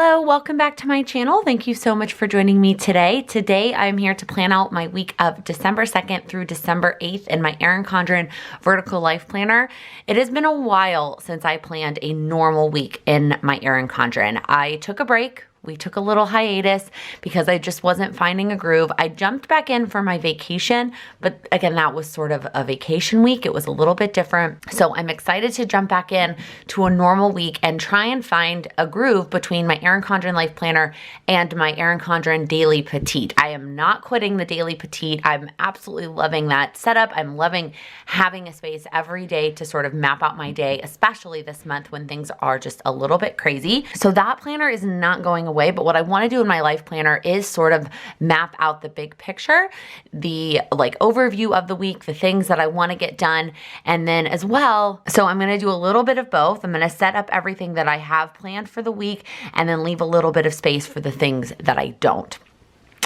Hello, welcome back to my channel. Thank you so much for joining me today. Today I'm here to plan out my week of December 2nd through December 8th in my Erin Condren Vertical Life Planner. It has been a while since I planned a normal week in my Erin Condren. I took a break. We took a little hiatus because I just wasn't finding a groove. I jumped back in for my vacation, but again, that was sort of a vacation week. It was a little bit different. So I'm excited to jump back in to a normal week and try and find a groove between my Erin Condren Life Planner and my Erin Condren Daily Petite. I am not quitting the Daily Petite. I'm absolutely loving that setup. I'm loving having a space every day to sort of map out my day, especially this month when things are just a little bit crazy. So that planner is not going away, but what I want to do in my life planner is sort of map out the big picture, the overview of the week, the things that I want to get done, and then as well, so I'm going to do a little bit of both. I'm going to set up everything that I have planned for the week and then leave a little bit of space for the things that I don't.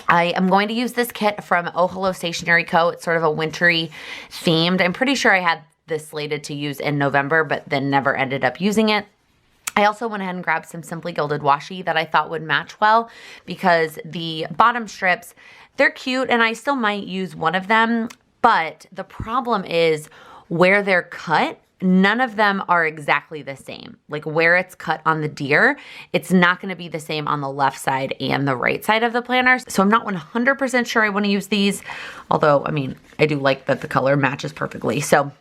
I am going to use this kit from Oh Hello Stationery Co. It's sort of a wintry themed. I'm pretty sure I had this slated to use in November, but then never ended up using it. I also went ahead and grabbed some Simply Gilded washi that I thought would match well because the bottom strips, they're cute and I still might use one of them, but the problem is where they're cut, none of them are exactly the same. Like where it's cut on the deer, it's not going to be the same on the left side and the right side of the planner. So I'm not 100% sure I want to use these, although, I mean, I do like that the color matches perfectly. So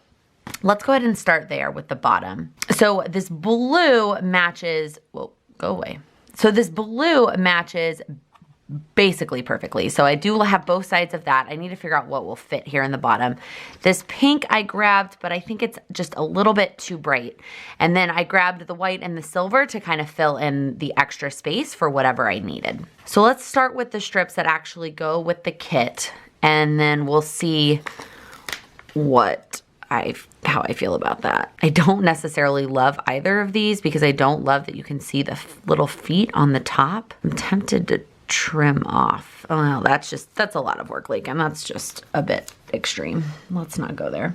let's go ahead and start there with the bottom. So this blue matches, well, go away. So this blue matches basically perfectly. So I do have both sides of that. I need to figure out what will fit here in the bottom. This pink I grabbed, but I think it's just a little bit too bright. And then I grabbed the white and the silver to kind of fill in the extra space for whatever I needed. So let's start with the strips that actually go with the kit, and then we'll see how I feel about that. I don't necessarily love either of these because I don't love that you can see the little feet on the top. I'm tempted to trim off. Oh no, that's a lot of work, Laken. That's just a bit extreme. Let's not go there.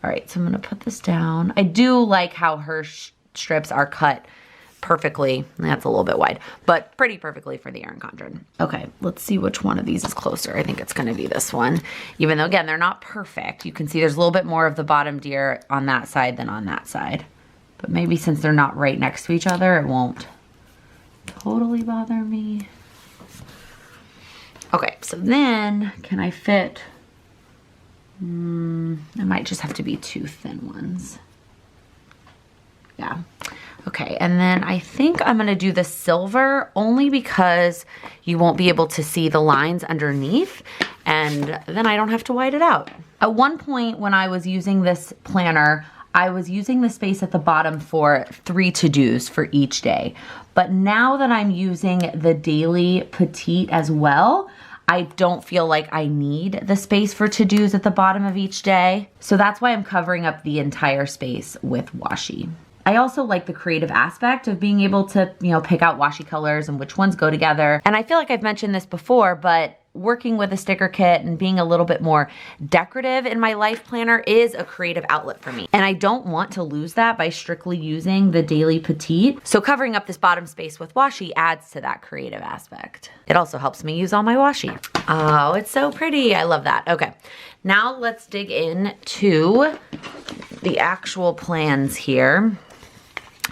All right, so I'm gonna put this down. I do like how her strips are cut perfectly. That's a little bit wide, but pretty perfectly for the Erin Condren. Okay, let's see which one of these is closer. I think it's gonna be this one. Even though, again, they're not perfect. You can see there's a little bit more of the bottom deer on that side than on that side. But maybe since they're not right next to each other, it won't totally bother me. Okay, so then can I fit, it might just have to be two thin ones. Yeah. Okay, and then I think I'm gonna do the silver only because you won't be able to see the lines underneath, and then I don't have to white it out. At one point when I was using this planner, I was using the space at the bottom for 3 to-dos for each day. But now that I'm using the Daily Petite as well, I don't feel like I need the space for to-dos at the bottom of each day. So that's why I'm covering up the entire space with washi. I also like the creative aspect of being able to, pick out washi colors and which ones go together. And I feel like I've mentioned this before, but working with a sticker kit and being a little bit more decorative in my life planner is a creative outlet for me. And I don't want to lose that by strictly using the Daily Petite. So covering up this bottom space with washi adds to that creative aspect. It also helps me use all my washi. Oh, it's so pretty. I love that. Okay, now let's dig into the actual plans here.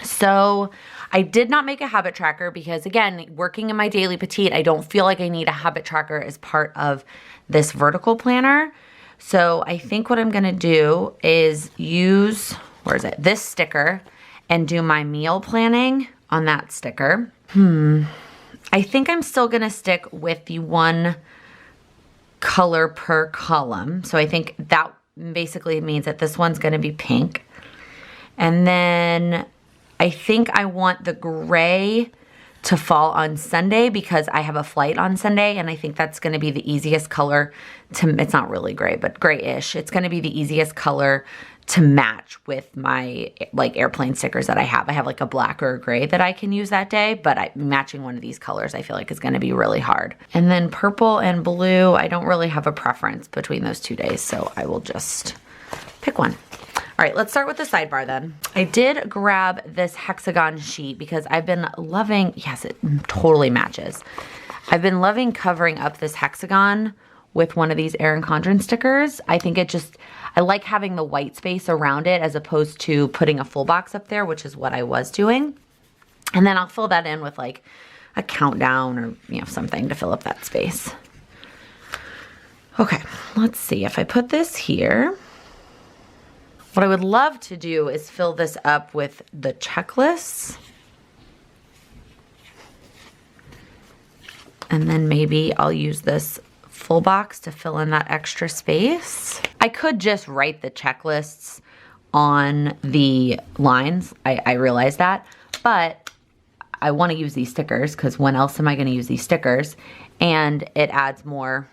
So I did not make a habit tracker because, again, working in my Daily Petite, I don't feel like I need a habit tracker as part of this vertical planner. So I think what I'm gonna do is use, this sticker, and do my meal planning on that sticker. I think I'm still gonna stick with the one color per column. So I think that basically means that this one's gonna be pink. And then I think I want the gray to fall on Sunday because I have a flight on Sunday, and I think that's gonna be the easiest color to, it's not really gray, but grayish. It's gonna be the easiest color to match with my airplane stickers that I have. I have like a black or a gray that I can use that day, but matching one of these colors I feel like is gonna be really hard. And then purple and blue, I don't really have a preference between those 2 days, so I will just pick one. All right, let's start with the sidebar then. I did grab this hexagon sheet because I've been loving, yes, it totally matches. I've been loving covering up this hexagon with one of these Erin Condren stickers. I think it just, I like having the white space around it as opposed to putting a full box up there, which is what I was doing. And then I'll fill that in with like a countdown or, you know, something to fill up that space. Okay, let's see. If I put this here, what I would love to do is fill this up with the checklists. And then maybe I'll use this full box to fill in that extra space. I could just write the checklists on the lines. I realize that, but I want to use these stickers because when else am I going to use these stickers? And it adds more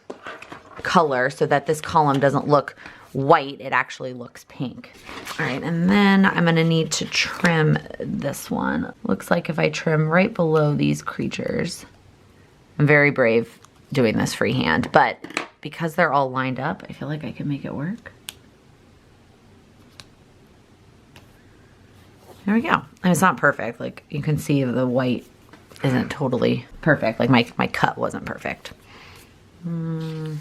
color so that this column doesn't look white, it actually looks pink. All right, and then I'm gonna need to trim this one. Looks like if I trim right below these creatures, I'm very brave doing this freehand, but because they're all lined up, I feel like I can make it work. There we go. And it's not perfect. Like you can see the white isn't totally perfect. Like my cut wasn't perfect. Okay,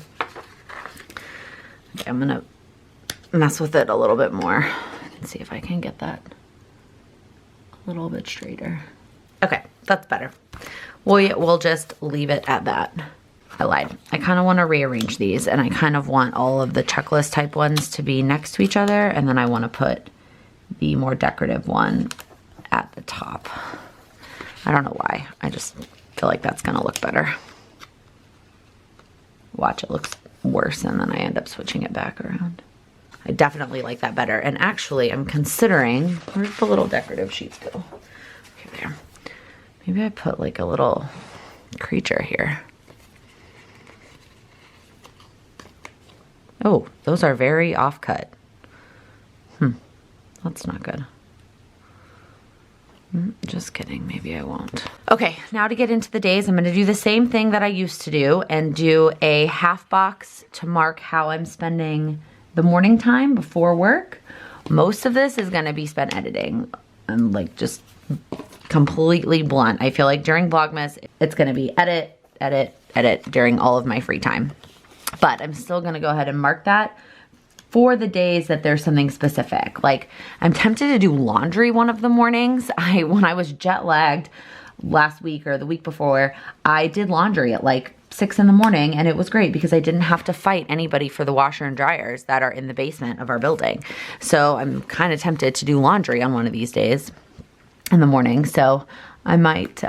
I'm gonna mess with it a little bit more and see if I can get that a little bit straighter. Okay, that's better. We'll just leave it at that. I lied. I kind of want to rearrange these, and I kind of want all of the checklist type ones to be next to each other, and then I want to put the more decorative one at the top. I don't know why. I just feel like that's gonna look better. Watch, it looks worse, and then I end up switching it back around. I definitely like that better. And actually, I'm considering, where'd the little decorative sheets go? Okay, there. Maybe I put like a little creature here. Oh, those are very off-cut. That's not good. Just kidding, maybe I won't. Okay, now to get into the days, I'm gonna do the same thing that I used to do and do a half box to mark how I'm spending the morning time before work. Most of this is gonna be spent editing. I'm like just completely blunt. I feel like during Vlogmas, it's gonna be edit, edit, edit during all of my free time. But I'm still gonna go ahead and mark that for the days that there's something specific. Like I'm tempted to do laundry one of the mornings. When I was jet lagged last week or the week before, I did laundry at like 6 in the morning, and it was great because I didn't have to fight anybody for the washer and dryers that are in the basement of our building. So I'm kind of tempted to do laundry on one of these days in the morning. So I might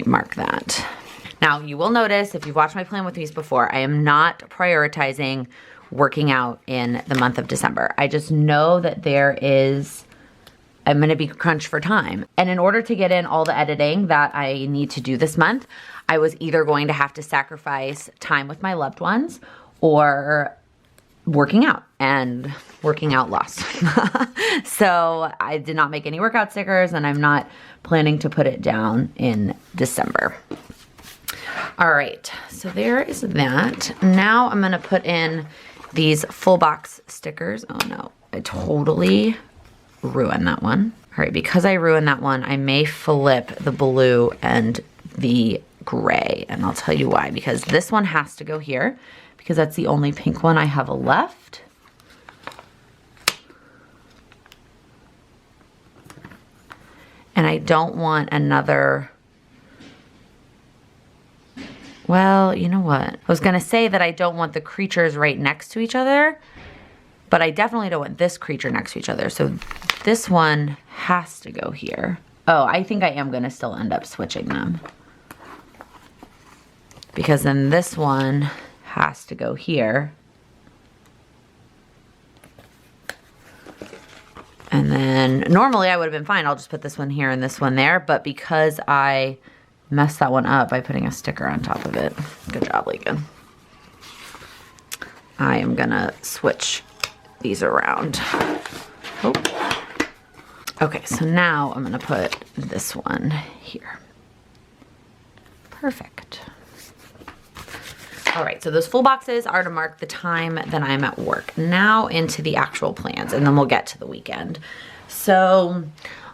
mark that. Now, you will notice, if you've watched my plan with these before, I am not prioritizing working out in the month of December. I just know that I'm gonna be crunched for time. And in order to get in all the editing that I need to do this month, I was either going to have to sacrifice time with my loved ones or working out, and working out lost. So I did not make any workout stickers, and I'm not planning to put it down in December. All right, so there is that. Now I'm gonna put in these full box stickers. Oh no, I totally ruined that one. All right, because I ruined that one, I may flip the blue and the gray, and I'll tell you why. Because this one has to go here, because that's the only pink one I have left. And I don't want another. Well, you know what? I was gonna say that I don't want the creatures right next to each other, but I definitely don't want this creature next to each other. So this one has to go here. Oh, I think I am gonna still end up switching them, because then this one has to go here. And then normally I would have been fine. I'll just put this one here and this one there, but because I messed that one up by putting a sticker on top of it. Good job, Laken. I am gonna switch these around. Oh. Okay, so now I'm gonna put this one here. Perfect. All right, so those full boxes are to mark the time that I'm at work. Now into the actual plans, and then we'll get to the weekend. So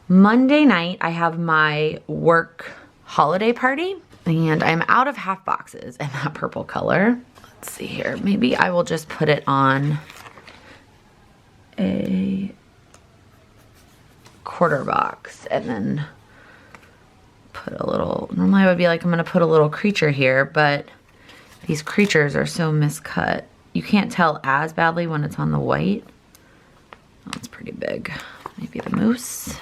Monday night, I have my work holiday party, and I'm out of half boxes in that purple color. Let's see here. Maybe I will just put it on a quarter box and then put a little, normally I would be like, I'm gonna put a little creature here, but these creatures are so miscut. You can't tell as badly when it's on the white. Oh, it's pretty big. Maybe the moose.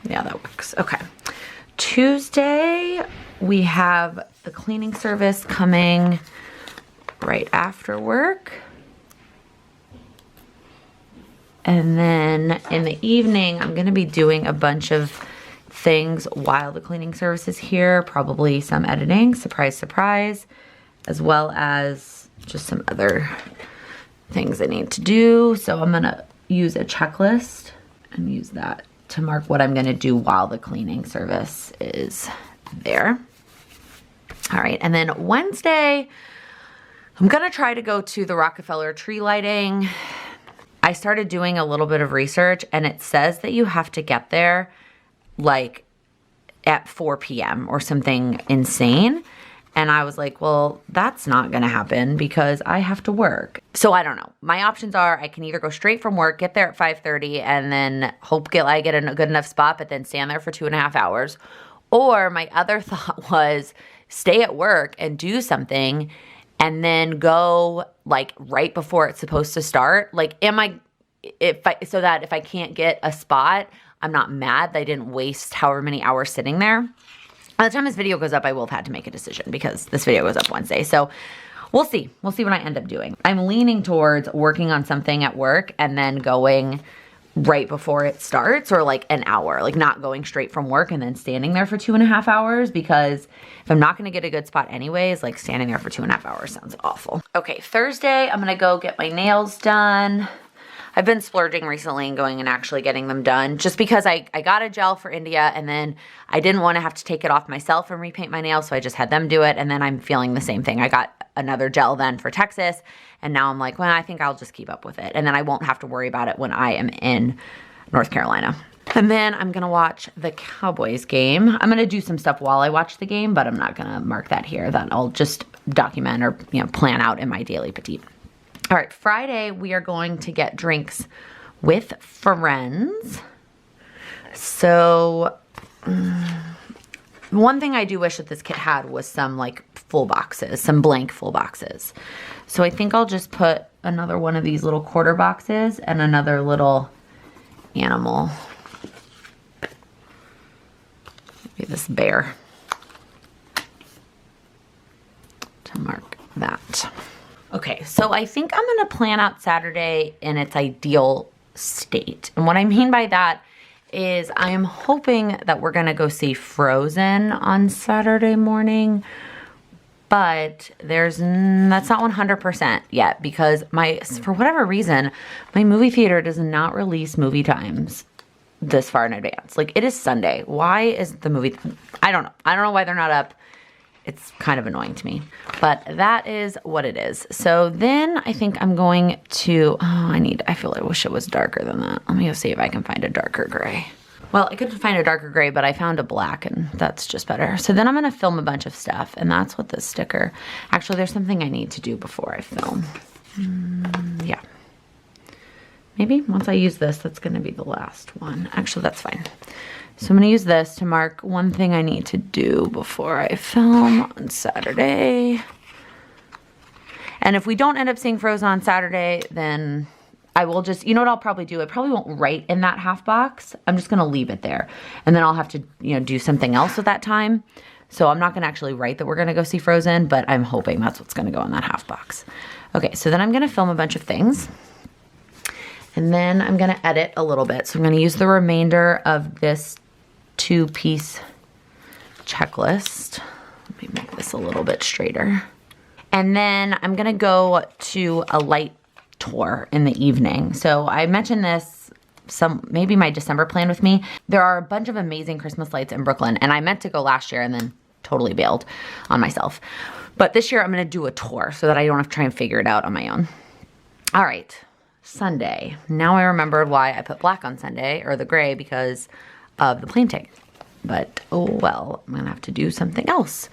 Yeah, that works. Okay. Tuesday, we have the cleaning service coming right after work. And then in the evening, I'm gonna be doing a bunch of things while the cleaning service is here, probably some editing, surprise, surprise, as well as just some other things I need to do. So I'm gonna use a checklist and use that to mark what I'm gonna do while the cleaning service is there. All right, and then Wednesday, I'm gonna try to go to the Rockefeller tree lighting. I started doing a little bit of research, and it says that you have to get there like at 4 p.m. or something insane. And I was like, well, that's not gonna happen because I have to work. So I don't know. My options are I can either go straight from work, get there at 5:30, and then hope I get a good enough spot, but then stand there for 2.5 hours. Or my other thought was stay at work and do something and then go like right before it's supposed to start. Like, so that if I can't get a spot, I'm not mad that I didn't waste however many hours sitting there. By the time this video goes up, I will have had to make a decision because this video goes up Wednesday. So we'll see. We'll see what I end up doing. I'm leaning towards working on something at work and then going right before it starts, or like an hour, like not going straight from work and then standing there for 2.5 hours, because if I'm not gonna get a good spot anyways, like standing there for 2.5 hours sounds awful. Okay, Thursday, I'm gonna go get my nails done. I've been splurging recently and going and actually getting them done just because I got a gel for India, and then I didn't want to have to take it off myself and repaint my nails, so I just had them do it, and then I'm feeling the same thing. I got another gel then for Texas, and now I'm like, well, I think I'll just keep up with it, and then I won't have to worry about it when I am in North Carolina. And then I'm gonna watch the Cowboys game. I'm gonna do some stuff while I watch the game, but I'm not gonna mark that here. That I'll just document or plan out in my daily petite. All right, Friday, we are going to get drinks with friends. So, one thing I do wish that this kit had was some like full boxes, some blank full boxes. So I think I'll just put another one of these little quarter boxes and another little animal. Maybe this bear. To mark that. Okay, so I think I'm gonna plan out Saturday in its ideal state. And what I mean by that is I am hoping that we're gonna go see Frozen on Saturday morning, but that's not 100% yet because for whatever reason, my movie theater does not release movie times this far in advance. Like, it is Sunday. Why is the movie, I don't know. I don't know why they're not up. It's kind of annoying to me, but that is what it is. So then I think I'm going to, I wish it was darker than that. Let me go see if I can find a darker gray. Well, I couldn't find a darker gray, but I found a black, and that's just better. So then I'm gonna film a bunch of stuff, and that's what this sticker, actually there's something I need to do before I film. Yeah. Maybe once I use this, that's gonna be the last one. Actually, that's fine. So I'm gonna use this to mark one thing I need to do before I film on Saturday. And if we don't end up seeing Frozen on Saturday, then I will just, you know what I'll probably do? I probably won't write in that half box. I'm just gonna leave it there. And then I'll have to, do something else with that time. So I'm not gonna actually write that we're gonna go see Frozen, but I'm hoping that's what's gonna go in that half box. Okay, so then I'm gonna film a bunch of things. And then I'm gonna edit a little bit. So I'm gonna use the remainder of this 2-piece checklist. Let me make this a little bit straighter. And then I'm gonna go to a light tour in the evening. So I mentioned this maybe my December plan with me. There are a bunch of amazing Christmas lights in Brooklyn, and I meant to go last year and then totally bailed on myself. But this year I'm gonna do a tour so that I don't have to try and figure it out on my own. All right, Sunday. Now I remembered why I put black on Sunday, or the gray, because of the plane ticket. But oh well, I'm gonna have to do something else.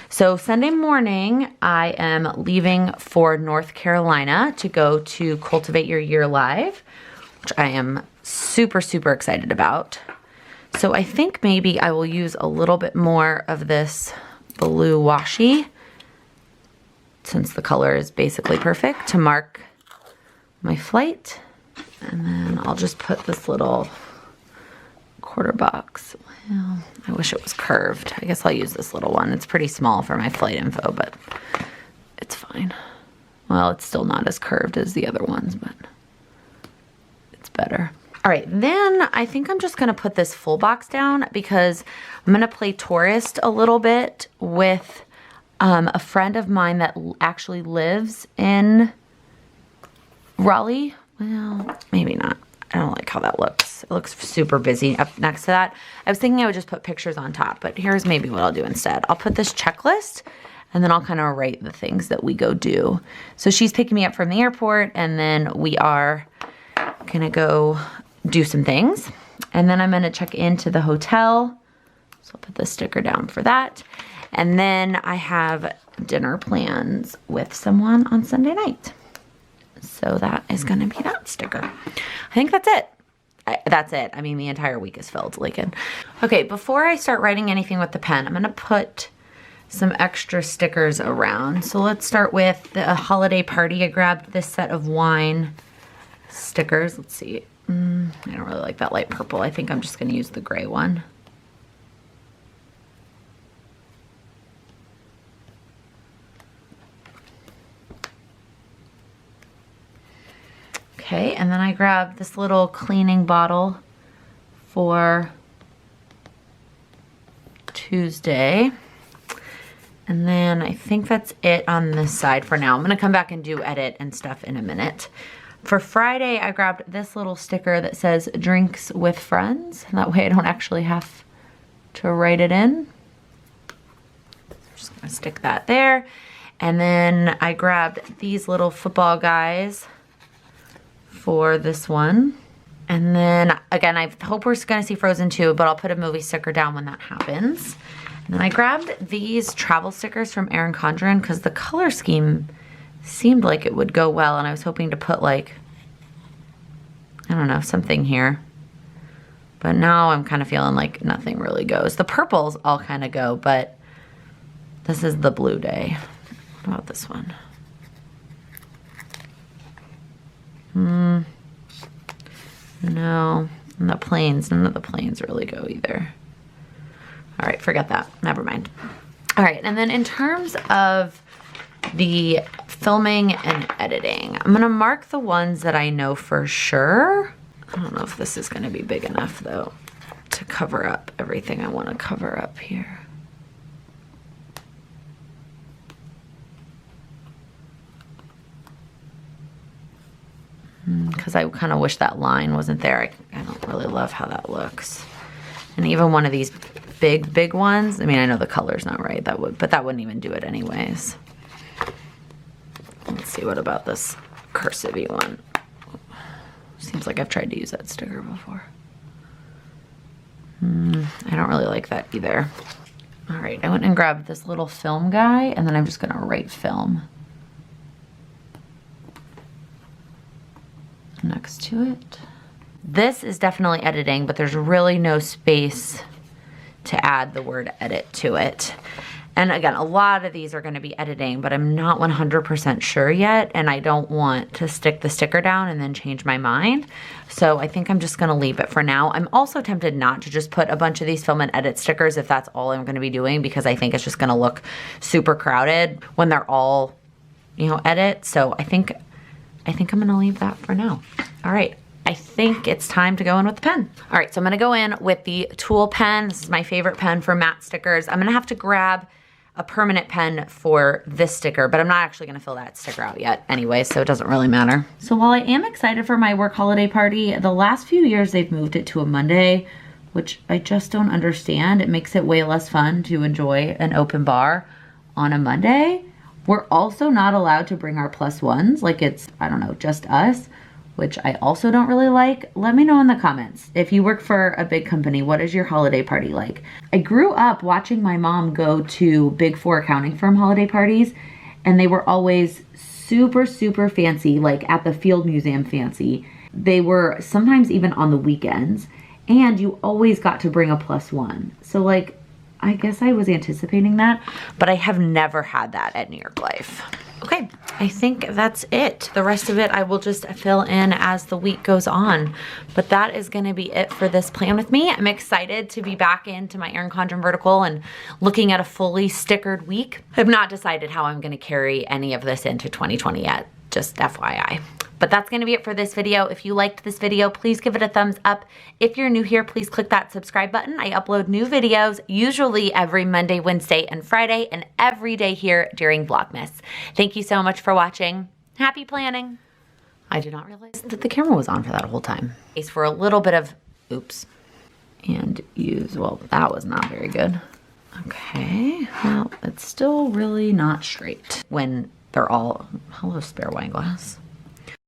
So Sunday morning, I am leaving for North Carolina to go to Cultivate Your Year Live, which I am super, super excited about. So I think maybe I will use a little bit more of this blue washi, since the color is basically perfect, to mark my flight. And then I'll just put this little quarter box. Well, I wish it was curved. I guess I'll use this little one. It's pretty small for my flight info, but it's fine. Well, it's still not as curved as the other ones, but it's better. All right, then I think I'm just gonna put this full box down because I'm gonna play tourist a little bit with a friend of mine that actually lives in Raleigh. Well, maybe not. I don't like how that looks. It looks super busy up next to that. I was thinking I would just put pictures on top, but here's maybe what I'll do instead. I'll put this checklist and then I'll kind of write the things that we go do. So she's picking me up from the airport and then we are gonna go do some things. And then I'm gonna check into the hotel. So I'll put the sticker down for that. And then I have dinner plans with someone on Sunday night. So that is gonna be that sticker. I think that's it. That's it. I mean, the entire week is filled, Laken. Okay, before I start writing anything with the pen, I'm gonna put some extra stickers around. So let's start with the holiday party. I grabbed this set of wine stickers. Let's see. I don't really like that light purple. I think I'm just gonna use the gray one. Okay, and then I grabbed this little cleaning bottle for Tuesday. And then I think that's it on this side for now. I'm gonna come back and do edit and stuff in a minute. For Friday, I grabbed this little sticker that says drinks with friends. That way I don't actually have to write it in. Just gonna stick that there. And then I grabbed these little football guys for this one. And then again, I hope we're gonna see Frozen 2, but I'll put a movie sticker down when that happens. And then I grabbed these travel stickers from Erin Condren because the color scheme seemed like it would go well, and I was hoping to put like, I don't know, something here. But now I'm kind of feeling like nothing really goes. The purples all kind of go, but this is the blue day. What about this one? No, and the planes, none of the planes really go either. All right, forget that, never mind. All right, and then in terms of the filming and editing, I'm gonna mark the ones that I know for sure. I don't know if this is gonna be big enough though to cover up everything I wanna cover up here. Because I kind of wish that line wasn't there. I don't really love how that looks. And even one of these big ones, I mean, I know the color's not right, but that wouldn't even do it anyways. Let's see, what about this cursive-y one? Seems like I've tried to use that sticker before. I don't really like that either. All right, I went and grabbed this little film guy, and then I'm just gonna write film next to it. This is definitely editing, but there's really no space to add the word edit to it. And again, a lot of these are gonna be editing, but I'm not 100% sure yet, and I don't want to stick the sticker down and then change my mind. So I think I'm just gonna leave it for now. I'm also tempted not to just put a bunch of these film and edit stickers if that's all I'm gonna be doing, because I think it's just gonna look super crowded when they're all, you know, edit. So I think I'm gonna leave that for now. All right, I think it's time to go in with the pen. All right, so I'm gonna go in with the Tool pen. This is my favorite pen for matte stickers. I'm gonna have to grab a permanent pen for this sticker, but I'm not actually gonna fill that sticker out yet anyway, so it doesn't really matter. So while I am excited for my work holiday party, the last few years they've moved it to a Monday, which I just don't understand. It makes it way less fun to enjoy an open bar on a Monday. We're also not allowed to bring our +1s, like it's, I don't know, just us, which I also don't really like. Let me know in the comments. If you work for a big company, what is your holiday party like? I grew up watching my mom go to Big Four accounting firm holiday parties, and they were always super, super fancy, like at the Field Museum fancy. They were sometimes even on the weekends, and you always got to bring a +1. So like, I guess I was anticipating that, but I have never had that at New York Life. Okay, I think that's it. The rest of it I will just fill in as the week goes on. But that is gonna be it for this plan with me. I'm excited to be back into my Erin Condren vertical and looking at a fully stickered week. I've not decided how I'm gonna carry any of this into 2020 yet, just FYI. But that's gonna be it for this video. If you liked this video, please give it a thumbs up. If you're new here, please click that subscribe button. I upload new videos, usually every Monday, Wednesday, and Friday, and every day here during Vlogmas. Thank you so much for watching. Happy planning. I did not realize that the camera was on for that whole time. It's for a little bit of, oops, and use, well, that was not very good. Okay, well, it's still really not straight when they're all, hello, spare wine glass.